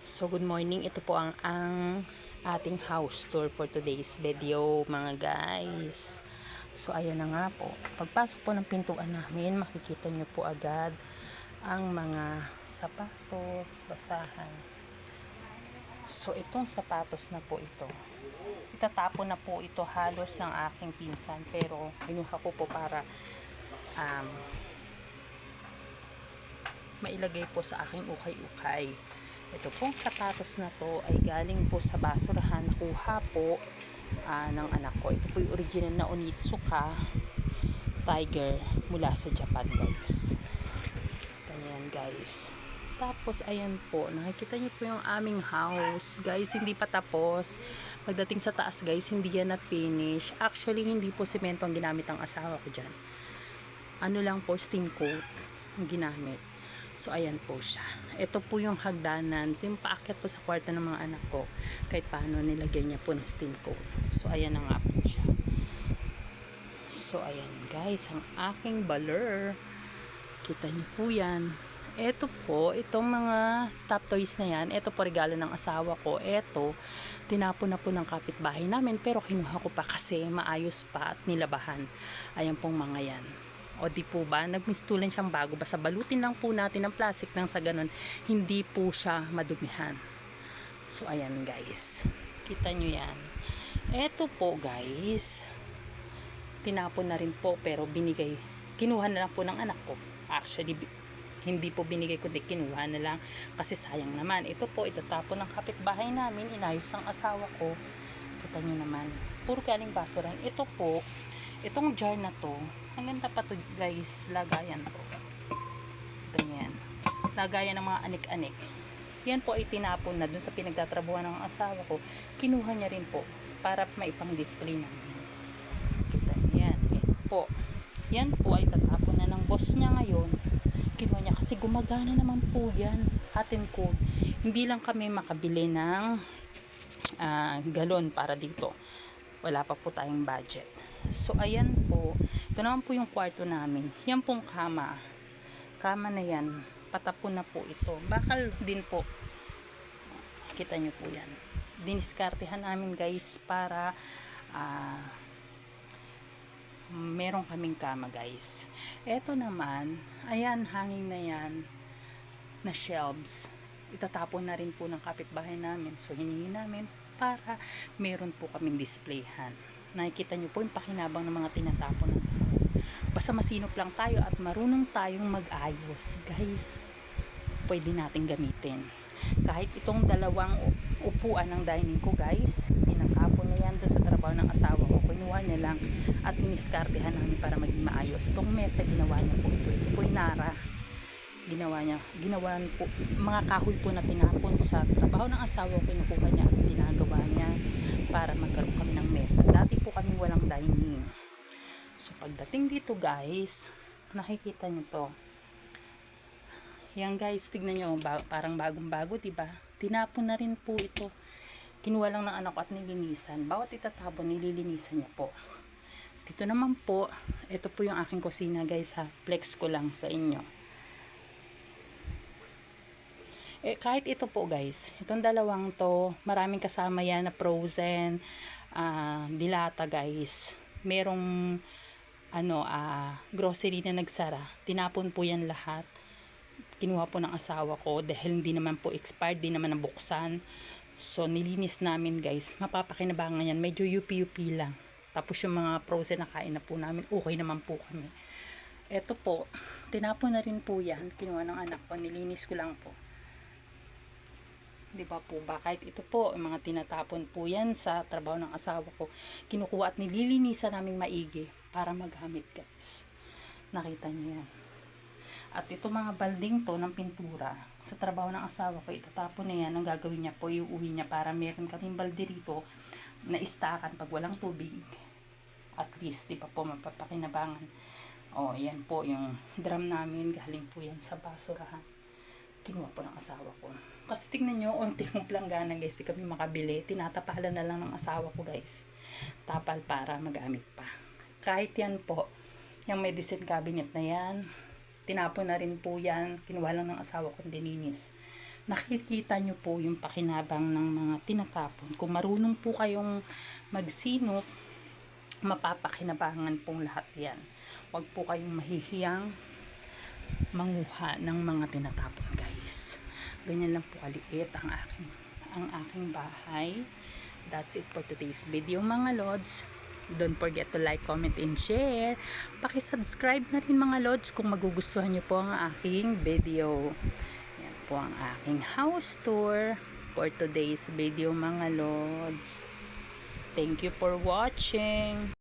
So good morning, ito po ang ating house tour for today's video mga guys. So ayan na nga po, pagpasok po ng pintuan namin makikita nyo po agad ang mga sapatos, basahan. So itong sapatos na po ito, itatapon na po ito halos ng aking pinsan, pero kinuha ko po para mailagay po sa aking ukay-ukay. Ito pong sapatos na to ay galing po sa basurahan, nakuha po ng anak ko. Ito po yung original na Onitsuka Tiger mula sa Japan guys. Ganyan guys. Tapos ayan po, nakikita niyo po yung aming house guys, hindi pa tapos. Pagdating sa taas guys, hindi yan na finish. Actually hindi po semento ang ginamit ng asawa ko dyan. Ano lang po, steam coat ang ginamit. So, ayan po siya. Ito po yung hagdanan. Yung paakyat po sa kwarto ng mga anak ko. Kahit paano nilagyan niya po ng steam coat. So, ayan na nga po siya. So, ayan guys. Ang aking baler. Kita niyo po yan. Ito po, itong mga stop toys na yan. Ito po regalo ng asawa ko. Ito, tinapon na po ng kapitbahay namin. Pero kinuha ko pa kasi maayos pa at nilabahan. Ayan pong mga yan. O di po ba, nagmistulan siyang bago, basta balutin lang po natin ng plastic nang sa ganun, hindi po siya madumihan. So ayan guys, kita nyo yan. Eto po guys, tinapon na rin po pero binigay, kinuha na lang po ng anak ko. Actually, hindi po binigay kundi kinuha na lang kasi sayang naman. Ito po, itatapon ng kapitbahay namin, inayos ng asawa ko. Kita nyo naman, puro galing basuran. Ito po, itong jar na to, ang ganda pa to guys, lagayan to. Ganyan. Lagayan ng mga anik-anik. Yan po ay tinapon na dun sa pinagtatrabuhan ng asawa ko. Kinuha niya rin po para maipang display namin. Kita niyo yan. Ito po. Yan po ay tatapon na ng boss niya ngayon. Kinuha niya kasi gumagana naman po yan. Hot and cold. Hindi lang kami makabili ng galon para dito. Wala pa po tayong budget. So, ayan po. Ito naman po yung kwarto namin. Yan pong kama. Kama na yan. Patapon na po ito. Bakal din po. Kita nyo po yan. Diniskartehan namin guys para meron kaming kama guys. Ito naman, ayan, hanging na yan na shelves. Itatapon na rin po ng kapitbahay namin. So, hiningi namin para meron po kaming displayhan. Nakikita nyo po yung pakinabang ng mga tinatapon ng tao. Basta masinop lang tayo at marunong tayong mag-ayos guys, pwede natin gamitin. Kahit itong dalawang upuan ng dining ko guys, tinatapon na yan doon sa trabaho ng asawa ko. Kinuha niya lang at diniskartehan namin para maging maayos. Itong mesa ginawa niya po ito. Ito po yung Nara. Ginawa po, mga kahoy po na tinapon sa trabaho ng asawa ko, kinukuha niya at ginagawa niya para magkaroon kami ng mesa. Dati po kaming walang dining. So pagdating dito guys, nakikita niyo to. Yan guys, tignan niyo, parang bagong-bago, 'di ba? Tinapon na rin po ito. Kinuha lang ng anak ko at nilinisan. Bawat itatapon, nililinisan niya po. Dito naman po, ito po yung aking kusina guys ha. Flex ko lang sa inyo. Kahit ito po guys, itong dalawang to, maraming kasama yan na frozen, dilata guys. Merong grocery na nagsara. Tinapon po yan lahat. Kinuha po ng asawa ko dahil hindi naman po expired, hindi naman nabuksan. So nilinis namin guys. Mapapakinabangan yan. Medyo yupi-yupi lang. Tapos yung mga frozen na kain na po namin, okay naman po kami. Ito po, tinapon na rin po yan. Kinuha ng anak ko, nilinis ko lang po. Di ba po ba? Kahit ito po, mga tinatapon po yan sa trabaho ng asawa ko. Kinukuha at nililinisan namin maigi para magamit guys. Nakita niyo yan. At ito mga balding to ng pintura, sa trabaho ng asawa ko, itatapon na yan. Ang gagawin niya po, iuwi niya para meron kaming balde rito na istakan pag walang tubig. At least, di pa po mapapakinabangan. O, yan po yung drum namin. Galing po yan sa basurahan. Kinuha po ng asawa ko. Kasi tignan nyo, unting planggana guys, di kami makabili. Tinatapalan na lang ng asawa ko guys. Tapal para magamit pa. Kahit yan po, yung medicine cabinet na yan, tinapon na rin po yan. Kinuha lang ng asawa ko, dininis. nakikita nyo po yung pakinabang ng mga tinatapon. Kung marunong po kayong magsinop, mapapakinabangan pong lahat yan. Huwag po kayong mahihiyang manguha ng mga tinatapon, guys. Ganyan lang po kaliit ang aking bahay. That's it for today's video, mga lods. Don't forget to like, comment, and share. Paki-subscribe na rin, mga lods, kung magugustuhan nyo po ang aking video. Yan po ang aking house tour for today's video, mga lods. Thank you for watching.